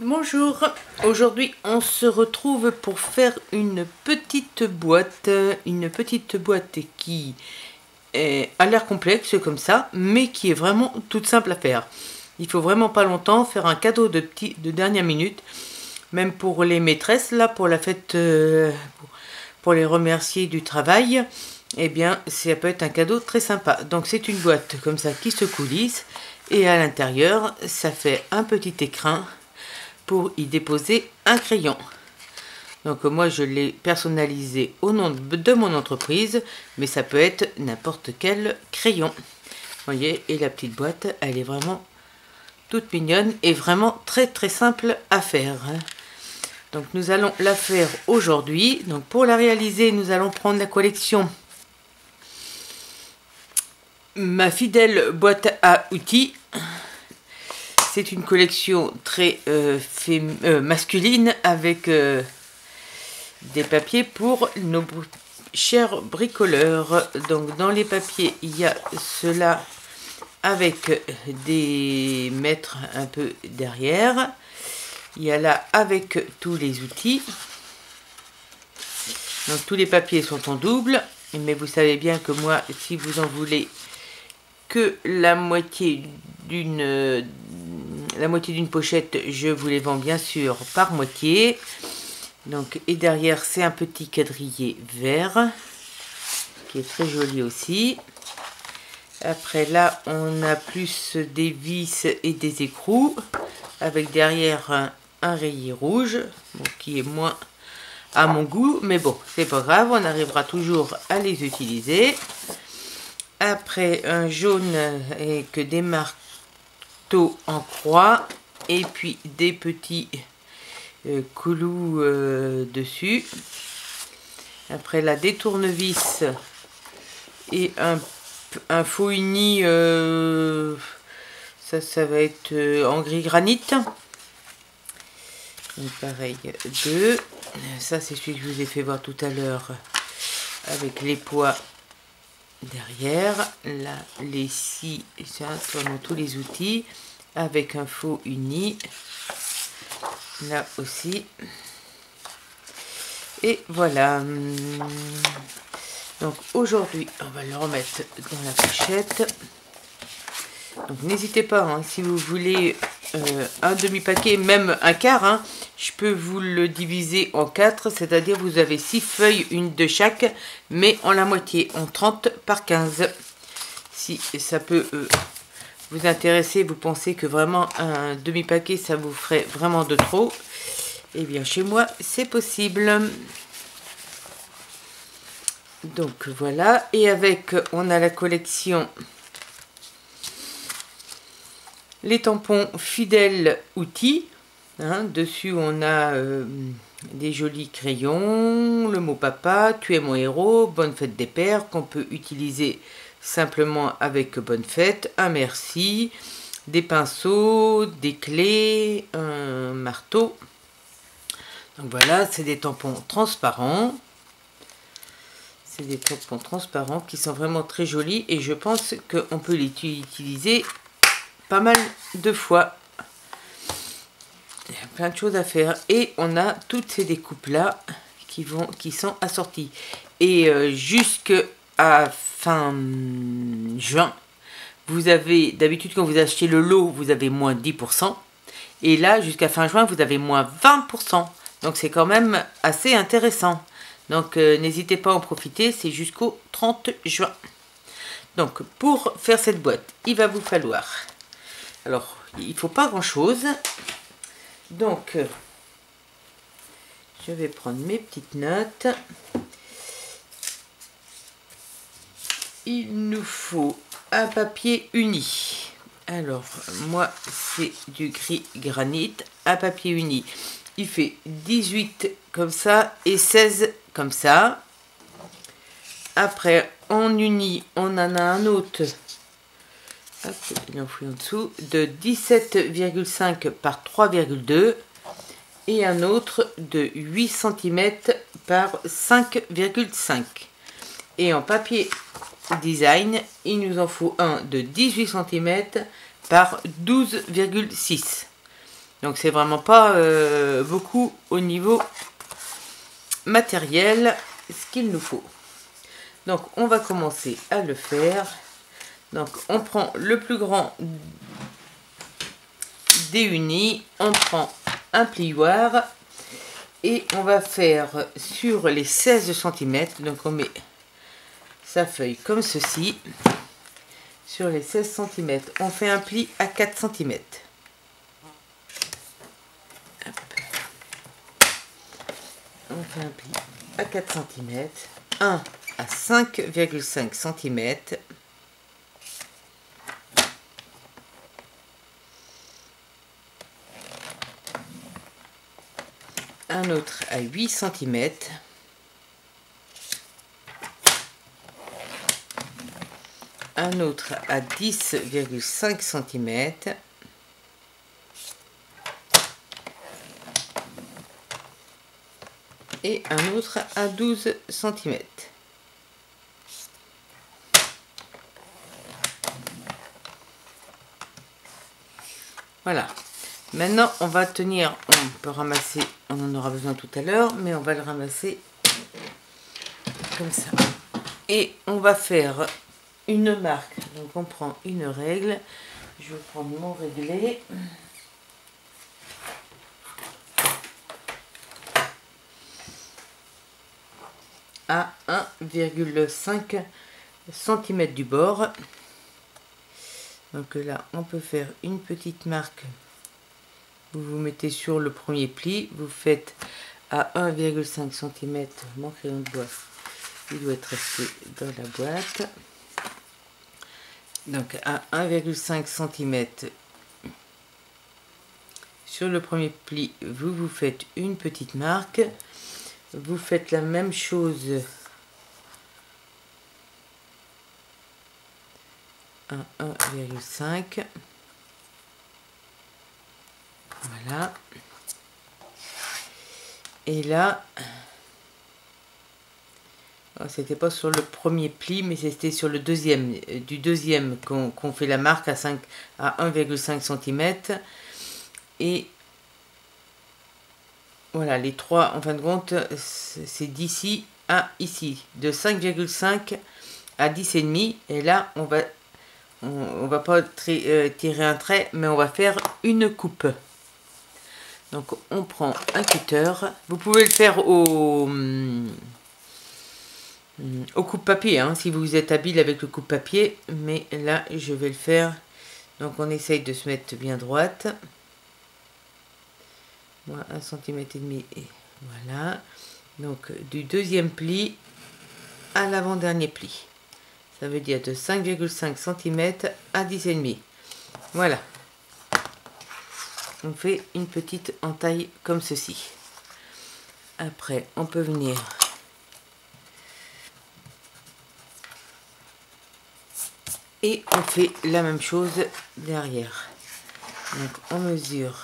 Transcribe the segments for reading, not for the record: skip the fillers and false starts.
Bonjour, aujourd'hui on se retrouve pour faire une petite boîte qui a l'air complexe comme ça, mais qui est vraiment toute simple à faire. Il faut vraiment pas longtemps, faire un cadeau de dernière minute, même pour les maîtresses, là pour la fête, pour les remercier du travail, eh bien ça peut être un cadeau très sympa. Donc c'est une boîte comme ça qui se coulisse, et à l'intérieur ça fait un petit écrin pour y déposer un crayon. Donc moi je l'ai personnalisé au nom de mon entreprise, mais ça peut être n'importe quel crayon. Vous voyez, et la petite boîte, elle est vraiment toute mignonne et vraiment très simple à faire. Donc nous allons la faire aujourd'hui. Donc pour la réaliser, nous allons prendre la collection Ma Fidèle boîte à outils. C'est une collection très masculine avec des papiers pour nos chers bricoleurs. Donc dans les papiers, il y a cela avec des mètres un peu derrière. Il y a là avec tous les outils. Donc tous les papiers sont en double. Mais vous savez bien que moi, si vous en voulez que la moitié d'une pochette, je vous les vends bien sûr par moitié. Donc, et derrière c'est un petit quadrillé vert qui est très joli aussi. Après là on a plus des vis et des écrous avec derrière un rayé rouge, bon, qui est moins à mon goût, mais bon c'est pas grave, on arrivera toujours à les utiliser. Après un jaune avec des marteaux en croix et puis des petits clous dessus. Après là des tournevis et un faux uni, ça va être en gris granit. Et pareil, deux. Ça c'est celui que je vous ai fait voir tout à l'heure avec les poids derrière. Là les scies, ça sont tous les outils avec un faux uni là aussi. Et voilà. Donc aujourd'hui on va le remettre dans la pochette. Donc n'hésitez pas, hein, si vous voulez un demi-paquet, même un quart, hein, je peux vous le diviser en 4, c'est-à-dire vous avez 6 feuilles, une de chaque, mais en la moitié, en 30 par 15. Si ça peut vous intéresser, vous pensez que vraiment un demi-paquet, ça vous ferait vraiment de trop, eh bien chez moi, c'est possible. Donc voilà, et avec, on a la collection les tampons Fidèle outils, hein, dessus on a des jolis crayons, le mot papa, tu es mon héros, bonne fête des pères, qu'on peut utiliser simplement avec bonne fête, un merci, des pinceaux, des clés, un marteau. Donc voilà, c'est des tampons transparents. C'est des tampons transparents qui sont vraiment très jolis et je pense qu'on peut les utiliser pas mal de fois. Il y a plein de choses à faire et on a toutes ces découpes là qui sont assorties et jusqu'à fin juin vous avez, d'habitude quand vous achetez le lot vous avez moins 10% et là jusqu'à fin juin vous avez moins 20%, donc c'est quand même assez intéressant. Donc n'hésitez pas à en profiter, c'est jusqu'au 30 juin. Donc pour faire cette boîte il va vous falloir, alors, il ne faut pas grand-chose. Donc, je vais prendre mes petites notes. Il nous faut un papier uni. Alors, moi, c'est du gris granit. Un papier uni. Il fait 18 comme ça et 16 comme ça. Après, en uni, on en a un autre. Hop, il enfouit en dessous, de 17,5 par 3,2 et un autre de 8 cm par 5,5. Et en papier design, il nous en faut un de 18 cm par 12,6. Donc c'est vraiment pas beaucoup au niveau matériel ce qu'il nous faut. Donc on va commencer à le faire. Donc on prend le plus grand des unis, on prend un plioir et on va faire sur les 16 cm. Donc on met sa feuille comme ceci. Sur les 16 cm, on fait un pli à 4 cm. On fait un pli à 4 cm, 1 à 5,5 cm, un autre à 8 cm, un autre à 10,5 cm, et un autre à 12 cm. Voilà. Maintenant, on va tenir, on peut ramasser, on en aura besoin tout à l'heure, mais on va le ramasser comme ça. Et on va faire une marque. Donc on prend une règle. Je vais prendre mon réglé. À 1,5 cm du bord. Donc là, on peut faire une petite marque. Vous vous mettez sur le premier pli. Vous faites à 1,5 cm. Mon crayon de bois, il doit être resté dans la boîte. Donc à 1,5 cm sur le premier pli, vous faites une petite marque. Vous faites la même chose à 1,5. Voilà. Et là, c'était pas sur le premier pli, mais c'était sur le deuxième, du deuxième qu'on fait la marque à 1,5 cm. Et voilà, les trois, en fin de compte, c'est d'ici à ici, de 5,5 à 10,5. Et là, on va pas tirer un trait, mais on va faire une coupe. Donc, on prend un cutter. Vous pouvez le faire au coupe-papier, hein, si vous êtes habile avec le coupe-papier. Mais là, je vais le faire. Donc, on essaye de se mettre bien droite. Moi, 1,5 cm. Et voilà. Donc, du deuxième pli à l'avant-dernier pli. Ça veut dire de 5,5 cm à 10,5. Voilà. On fait une petite entaille comme ceci. Après, on peut venir et on fait la même chose derrière. Donc, on mesure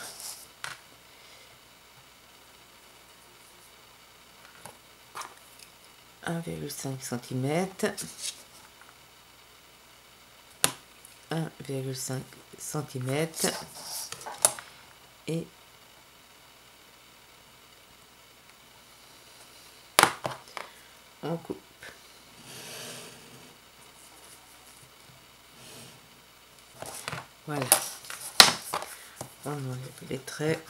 1,5 cm, 1,5 cm et on coupe. Voilà. On enlève les traits.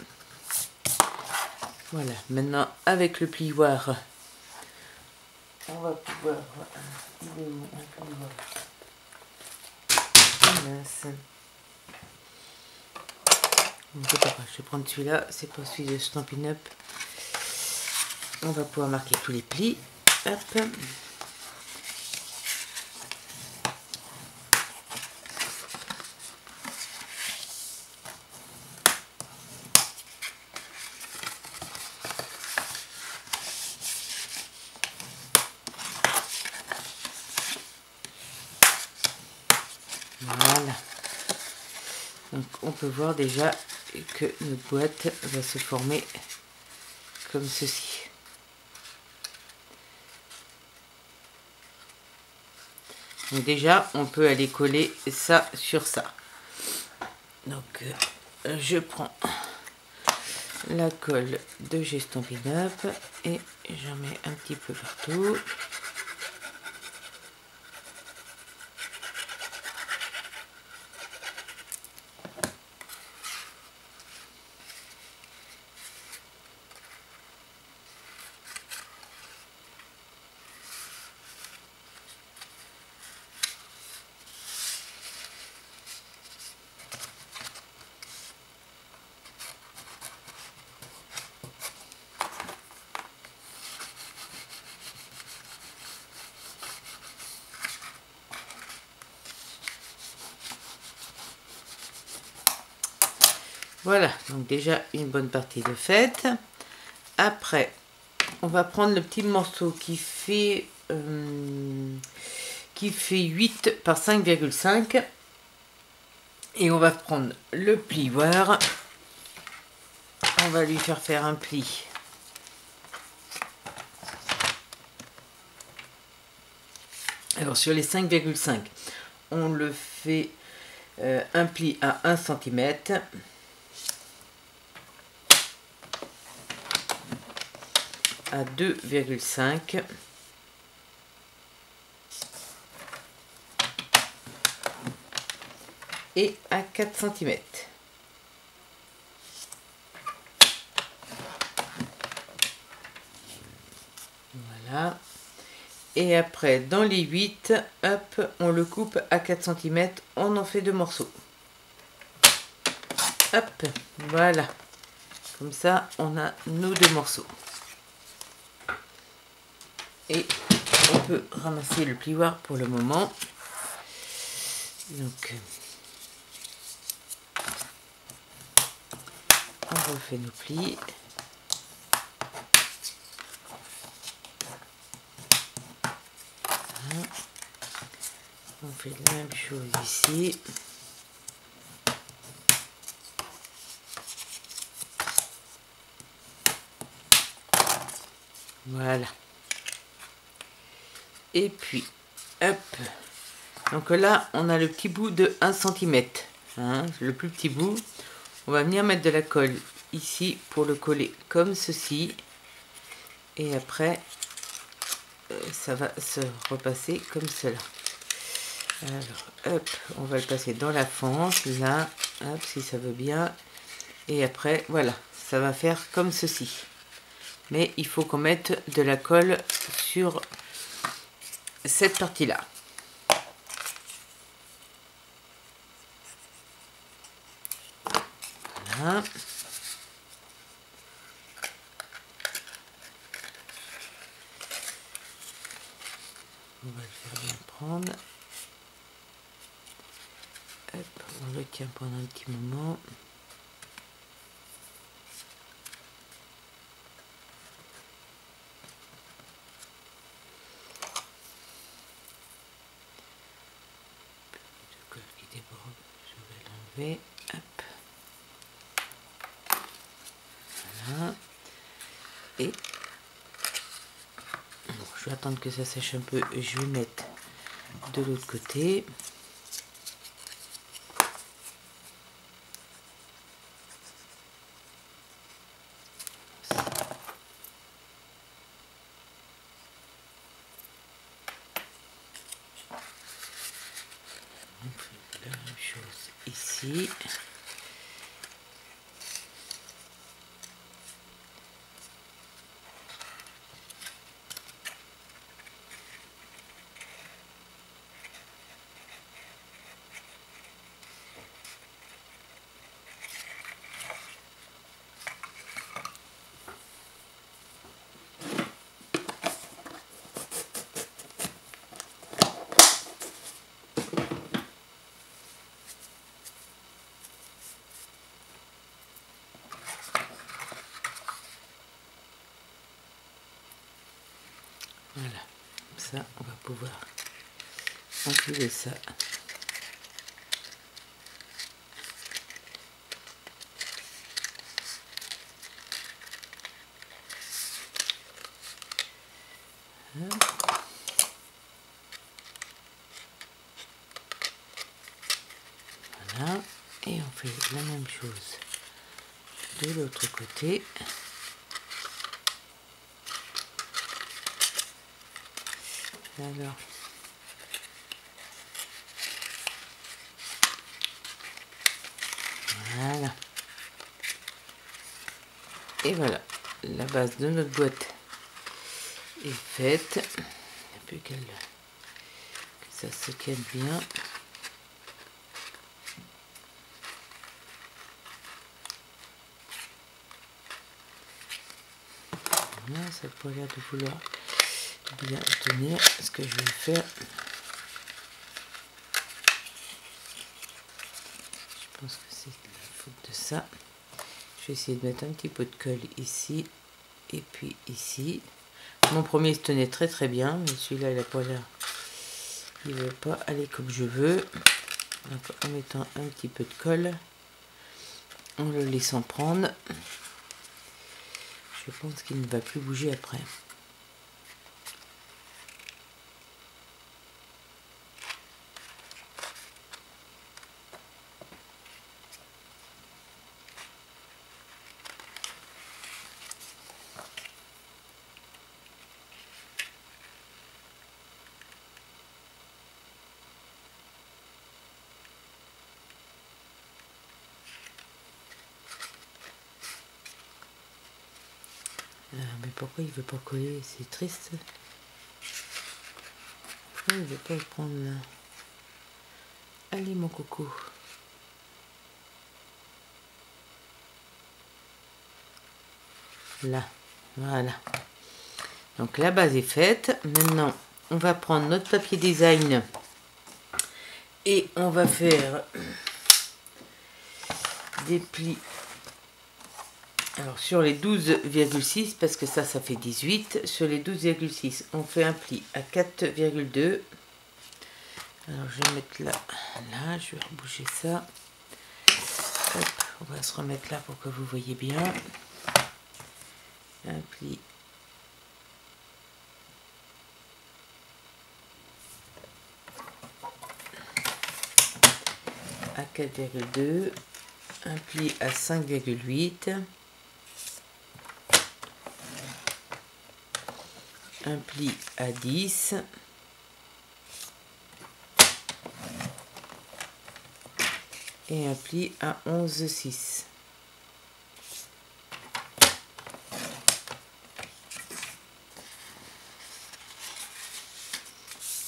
Voilà. Maintenant, avec le plioir, on va pouvoir... Il est où un plioir? Mince. C'est pas grave, je vais prendre celui-là, c'est pas celui de Stampin' Up. On va pouvoir marquer tous les plis. Hop. Voilà. Donc on peut voir déjà que notre boîte va se former comme ceci. Donc déjà on peut aller coller ça sur ça. Donc je prends la colle de Stampin' Up et j'en mets un petit peu partout. Voilà, donc déjà une bonne partie de faite. Après, on va prendre le petit morceau qui fait 8 par 5,5 et on va prendre le plioir. On va lui faire un pli. Alors sur les 5,5, on le fait un pli à 1 cm. À 2,5 et à 4 cm. Voilà. Et après, dans les 8, hop, on le coupe à 4 cm, on en fait 2 morceaux. Hop, voilà. Comme ça, on a nos 2 morceaux. Et on peut ramasser le plioir pour le moment. Donc, on refait nos plis. Voilà. On fait la même chose ici. Voilà. Et puis, hop. Donc là, on a le petit bout de 1 cm. Hein, le plus petit bout. On va venir mettre de la colle ici pour le coller comme ceci. Et après, ça va se repasser comme cela. Alors, hop, on va le passer dans la fente, là, hop, si ça veut bien. Et après, voilà, ça va faire comme ceci. Mais il faut qu'on mette de la colle sur cette partie-là. Voilà. On va le faire bien prendre. Hop, on le tient pendant un petit moment. Le colle qui déborde, je vais l'enlever. Hop. Voilà. Et bon, je vais attendre que ça sèche un peu. Je vais mettre de l'autre côté. On fait la même chose ici. Voilà, comme ça on va pouvoir enfiler ça. Voilà, et on fait la même chose de l'autre côté. Alors, voilà. Et voilà, la base de notre boîte est faite. Il n'y a plus qu'à que ça se tienne bien. Voilà, ça n'a pas l'air de vouloir bien tenir. Ce que je vais faire, je pense que c'est la faute de ça. Je vais essayer de mettre un petit peu de colle ici et puis ici. Mon premier se tenait très très bien, mais celui-là il a pas l'air, il veut pas aller comme je veux. Donc en mettant un petit peu de colle, en le laissant prendre, je pense qu'il ne va plus bouger après. Mais pourquoi il veut pas coller? C'est triste. Pourquoi il veut pas le prendre là? Allez mon coco. Là, voilà. Donc la base est faite. Maintenant, on va prendre notre papier design et on va faire des plis. Alors sur les 12,6, parce que ça fait 18, sur les 12,6, on fait un pli à 4,2. Alors je vais mettre là, je vais bouger ça. Hop, on va se remettre là pour que vous voyez bien. Un pli à 4,2, un pli à 5,8, un pli à 10, et un pli à 11,6.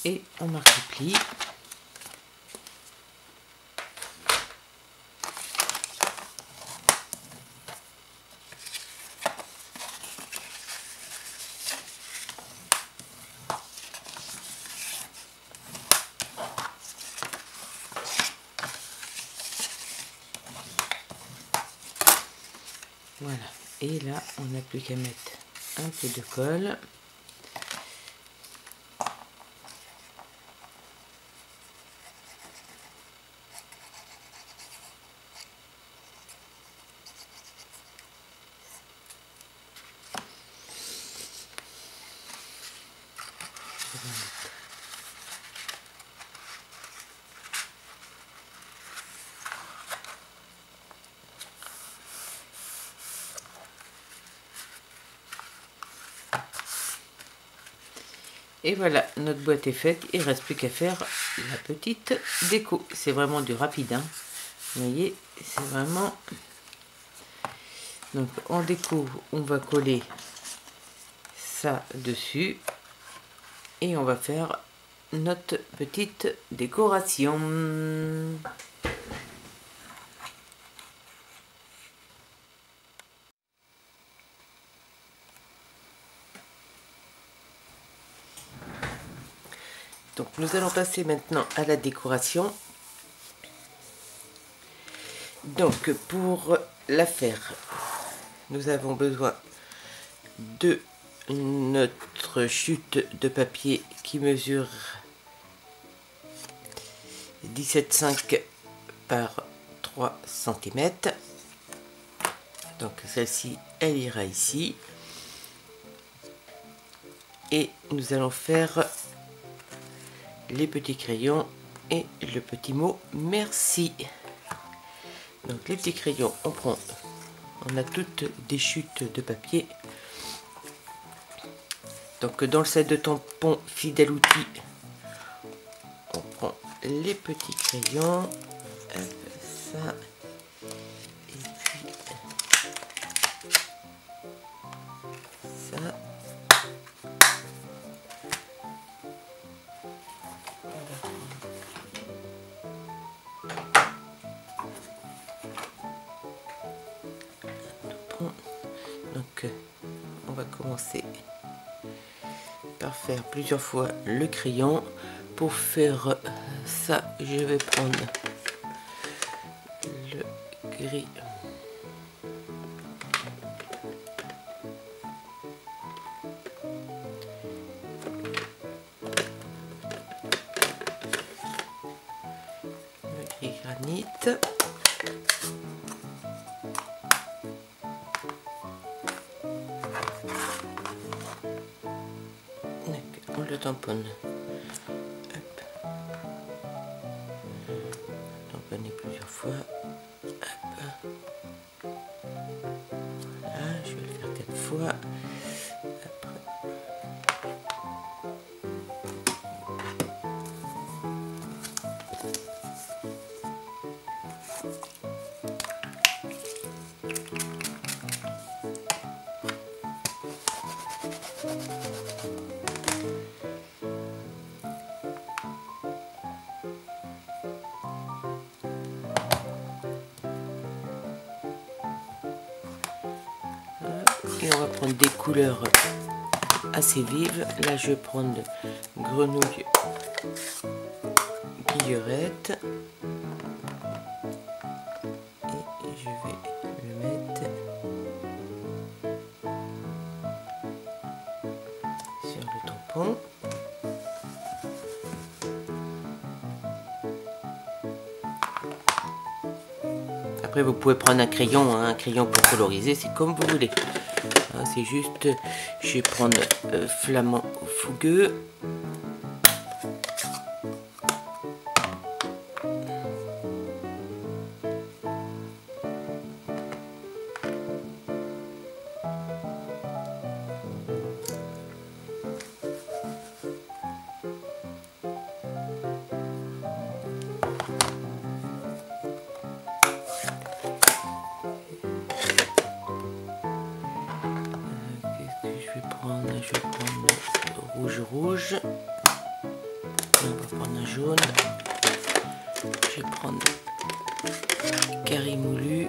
Et on marque le pli. Voilà, et là on n'a plus qu'à mettre un peu de colle. Et voilà, notre boîte est faite, il ne reste plus qu'à faire la petite déco. C'est vraiment du rapide, hein. Vous voyez, c'est vraiment... Donc en déco, on va coller ça dessus. Et on va faire notre petite décoration. Donc nous allons passer maintenant à la décoration. Donc pour la faire, nous avons besoin de notre chute de papier qui mesure 17,5 par 3 cm. Donc celle-ci, elle ira ici. Et nous allons faire les petits crayons et le petit mot merci. Donc les petits crayons, on prend On a toutes des chutes de papier. Donc dans le set de tampons Fidèle Outil, on prend les petits crayons, ça, et puis ça. Donc on va commencer par faire plusieurs fois le crayon. Pour faire ça, je vais prendre le gris. Le gris granit. On le tamponne. Hop. Tamponner plusieurs fois. Hop. Voilà, je vais le faire 4 fois. Après. Et on va prendre des couleurs assez vives. Là, je vais prendre grenouille guillerette. Et je vais le mettre sur le tampon. Après, vous pouvez prendre un crayon pour coloriser, c'est comme vous voulez. C'est juste, je vais prendre flamand fougueux. Je vais prendre rouge. On va prendre un jaune. Je vais prendre carré moulu.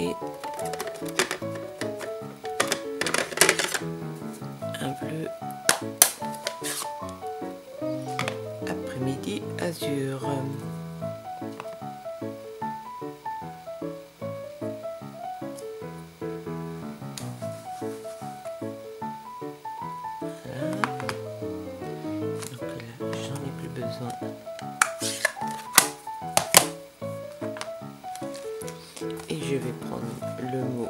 Et un bleu après-midi azur. Voilà. Donc là, j'en ai plus besoin. Et je vais prendre le mot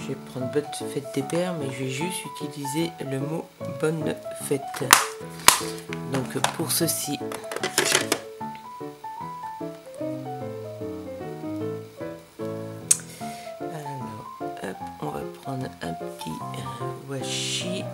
je vais prendre bonne fête des pères, mais je vais juste utiliser le mot bonne fête. Donc pour ceci, alors, hop, on va prendre un petit washi.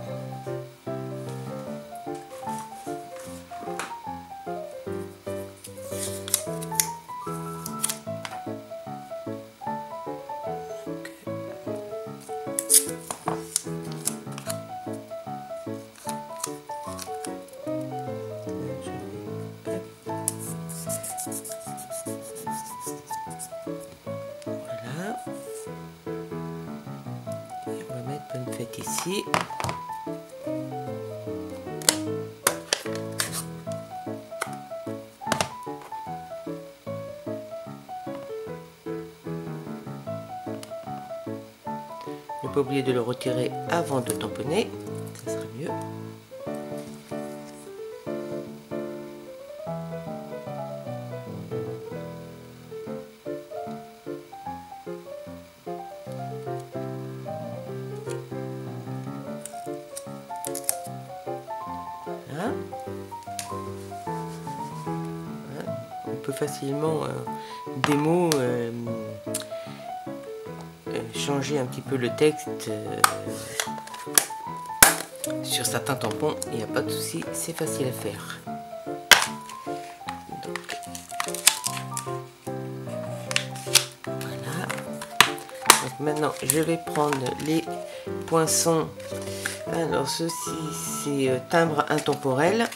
Bonne fête ici. faut pas oublier de le retirer avant de tamponner, ça sera mieux. Voilà. Voilà. On peut facilement des mots changer un petit peu le texte sur certains tampons, il n'y a pas de souci, c'est facile à faire. Donc, voilà. Donc maintenant, je vais prendre les poinçons. Alors ceci, c'est timbre intemporel.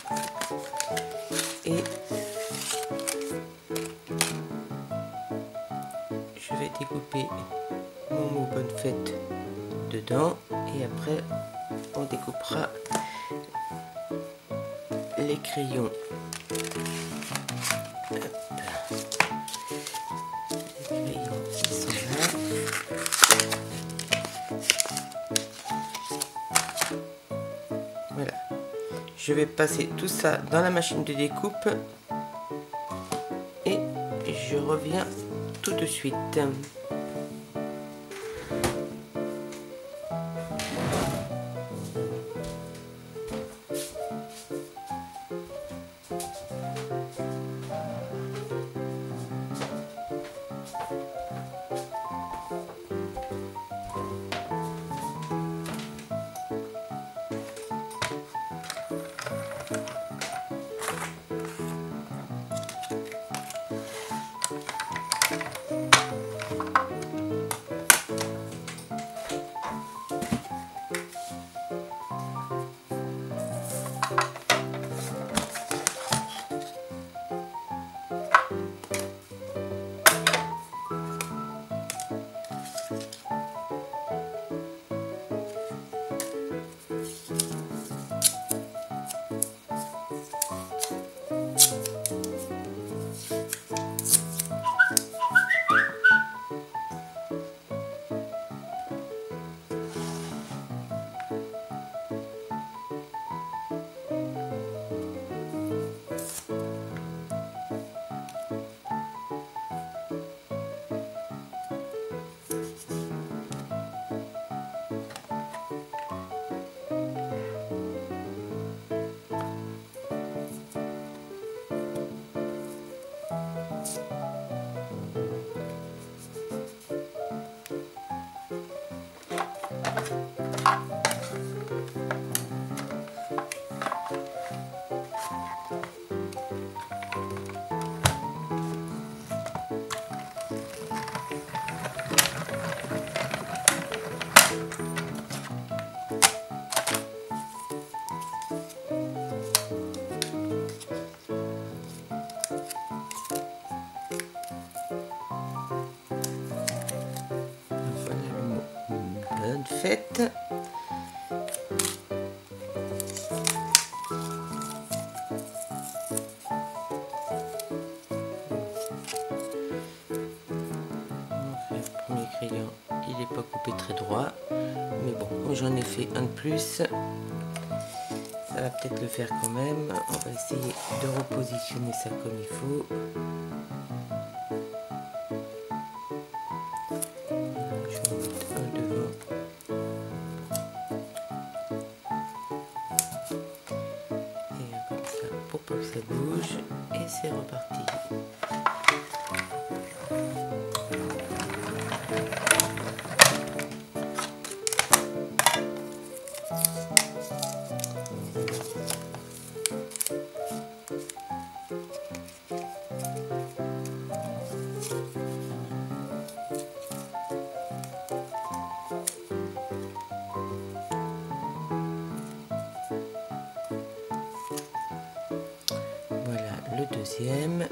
Et je vais découper mon mot bonne fête dedans et après on découpera les crayons. Hop. Les crayons qui sont là. Voilà. Je vais passer tout ça dans la machine de découpe et je reviens tout de suite. Bonne fête. Le premier crayon, il n'est pas coupé très droit, mais bon, j'en ai fait un de plus. Ça va peut-être le faire quand même. On va essayer de repositionner ça comme il faut. Je vais en mettre un devant. Et un comme ça pour pas que ça bouge. Et c'est reparti. Voilà le deuxième.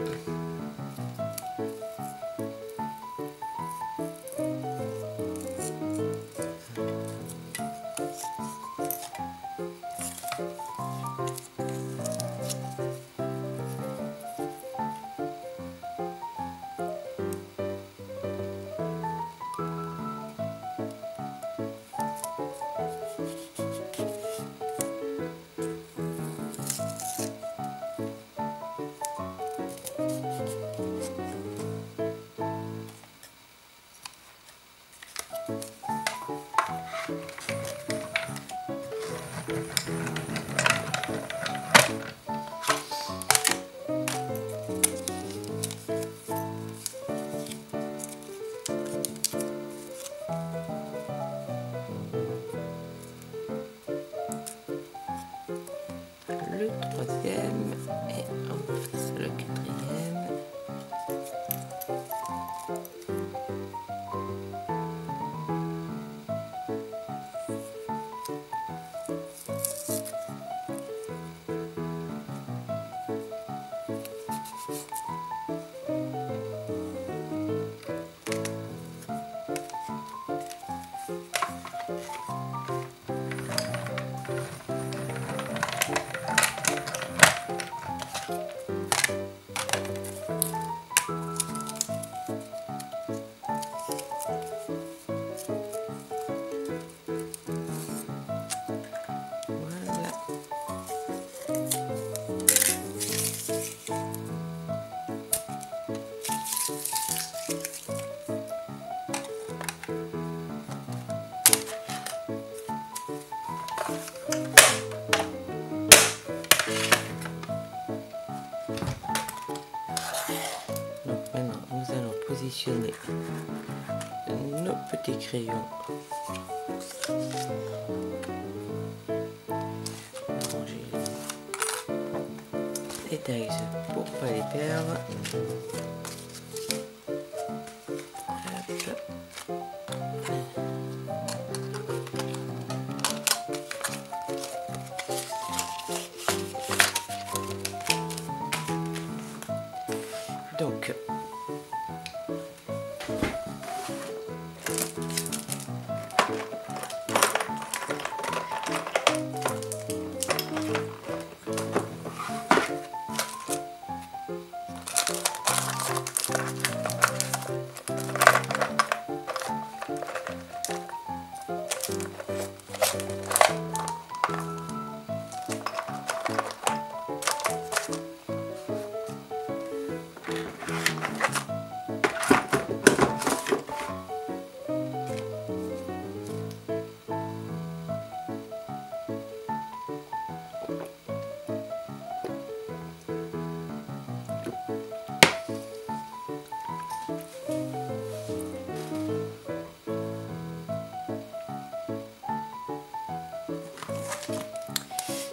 nous allons positionner nos petits crayons. Ranger les tailles pour pas les perdre.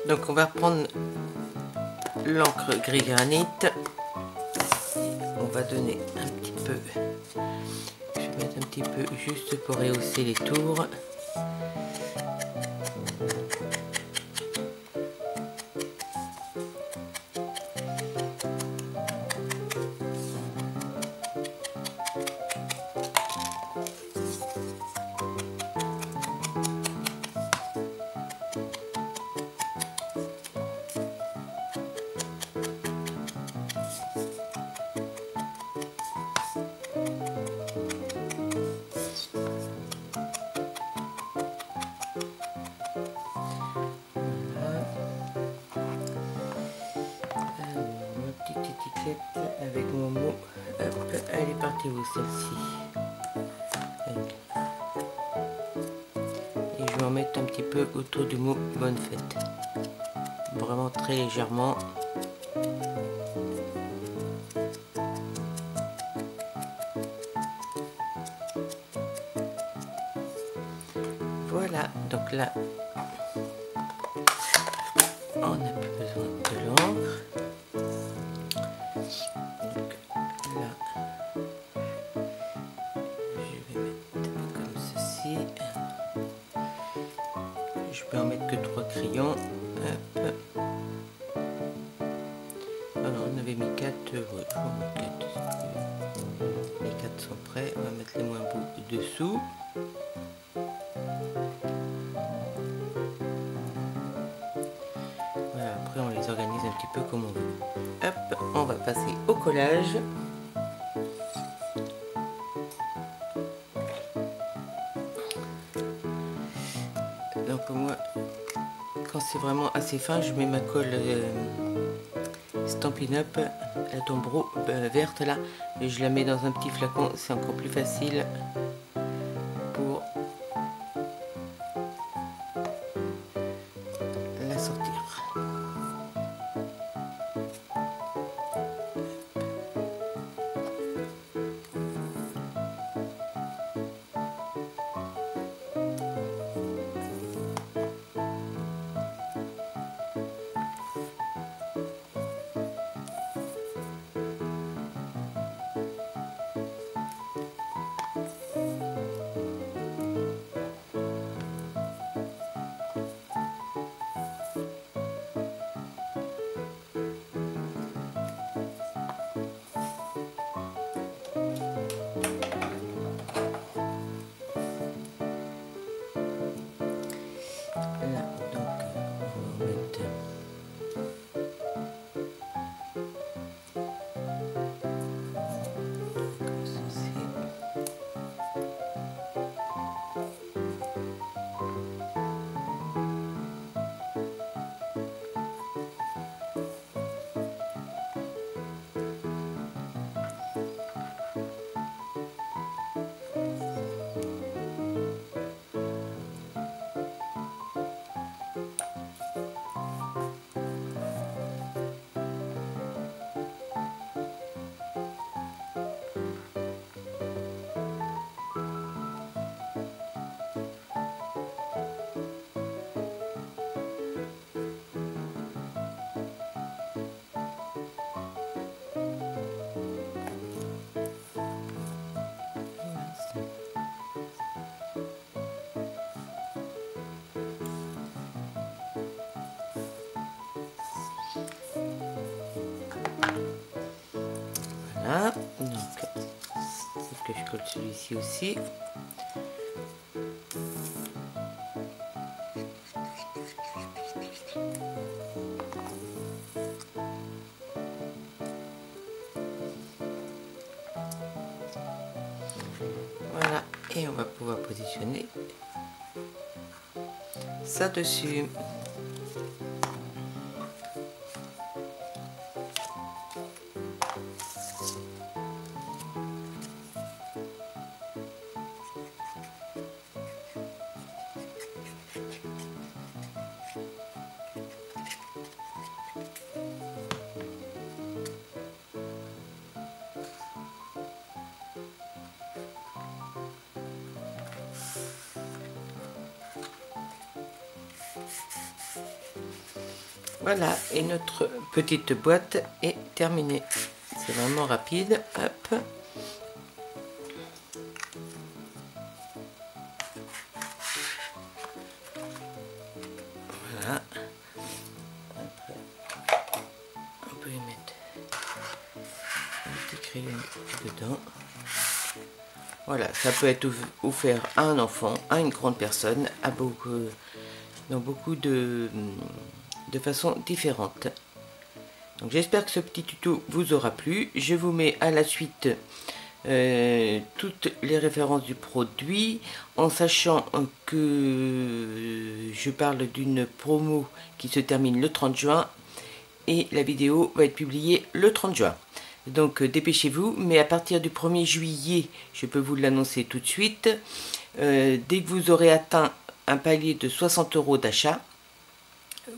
Donc, on va prendre l'encre gris granit. On va donner un petit peu, je vais mettre un petit peu juste pour rehausser les tours. Avec mon mot, hop, elle est partie où celle-ci? Et je vais en mettre un petit peu autour du mot bonne fête, vraiment très légèrement. Voilà, donc là on n'a plus besoin de l'encre. Donc là je vais mettre comme ceci. Je peux en mettre que 3 crayons. Hop. Alors on avait mis 4, ouais, je vais en mettre 4. Les 4 sont prêts, on va mettre les moins beaux dessous. Voilà, après on les organise un petit peu comme on veut. Hop, on va passer au collage. Donc moi, quand c'est vraiment assez fin, je mets ma colle Stampin' Up, la tombereau verte là, et je la mets dans un petit flacon, c'est encore plus facile pour la sortir. Voilà, donc il faut que je colle celui-ci aussi. Voilà, et on va pouvoir positionner ça dessus. Voilà, et notre petite boîte est terminée. C'est vraiment rapide. Hop. Voilà. Après, on peut y mettre un petit crayon dedans. Voilà, ça peut être offert à un enfant, à une grande personne, à dans beaucoup de façons différentes. Donc j'espère que ce petit tuto vous aura plu. Je vous mets à la suite toutes les références du produit, en sachant que je parle d'une promo qui se termine le 30 juin et la vidéo va être publiée le 30 juin. Donc dépêchez-vous, mais à partir du 1er juillet, je peux vous l'annoncer tout de suite, dès que vous aurez atteint un palier de 60 € d'achat,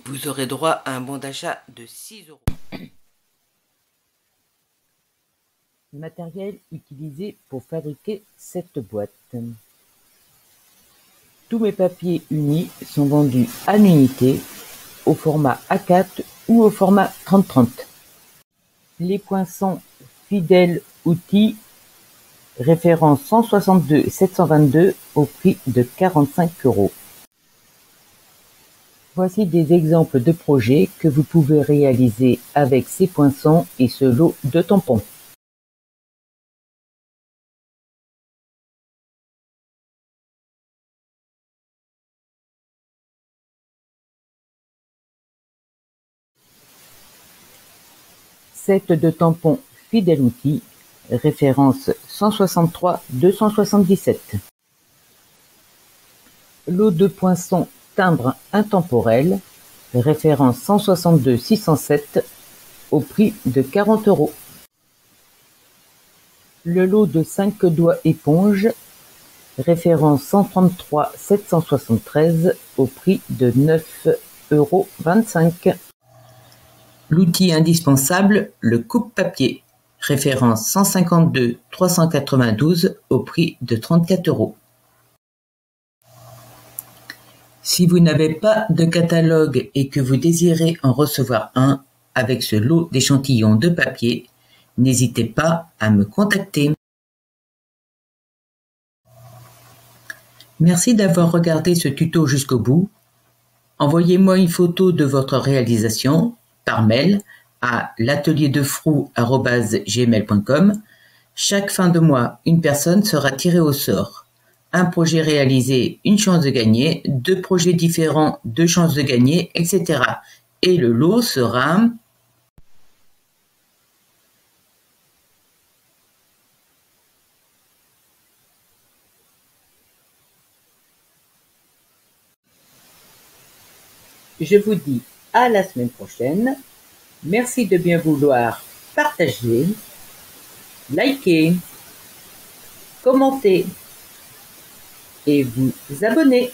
vous aurez droit à un bon d'achat de 6 €. Matériel utilisé pour fabriquer cette boîte. Tous mes papiers unis sont vendus à l'unité, au format A4 ou au format 30-30. Les poinçons Fidèle Outils, référence 162 722 au prix de 45 €. Voici des exemples de projets que vous pouvez réaliser avec ces poinçons et ce lot de tampons. Set de tampons Fidèle Outils, référence 163 277. Lot de poinçons timbre intemporel, référence 162 607 au prix de 40 €. Le lot de 5 doigts éponge, référence 133 773 au prix de 9,25 €. L'outil indispensable, le coupe-papier, référence 152 392 au prix de 34 €. Si vous n'avez pas de catalogue et que vous désirez en recevoir un avec ce lot d'échantillons de papier, n'hésitez pas à me contacter. Merci d'avoir regardé ce tuto jusqu'au bout. Envoyez-moi une photo de votre réalisation par mail à l'atelierdefrou@gmail.com. Chaque fin de mois, une personne sera tirée au sort. Un projet réalisé, une chance de gagner, 2 projets différents, 2 chances de gagner, etc. Et le lot sera... Je vous dis à la semaine prochaine. Merci de bien vouloir partager, liker, commenter et vous abonner.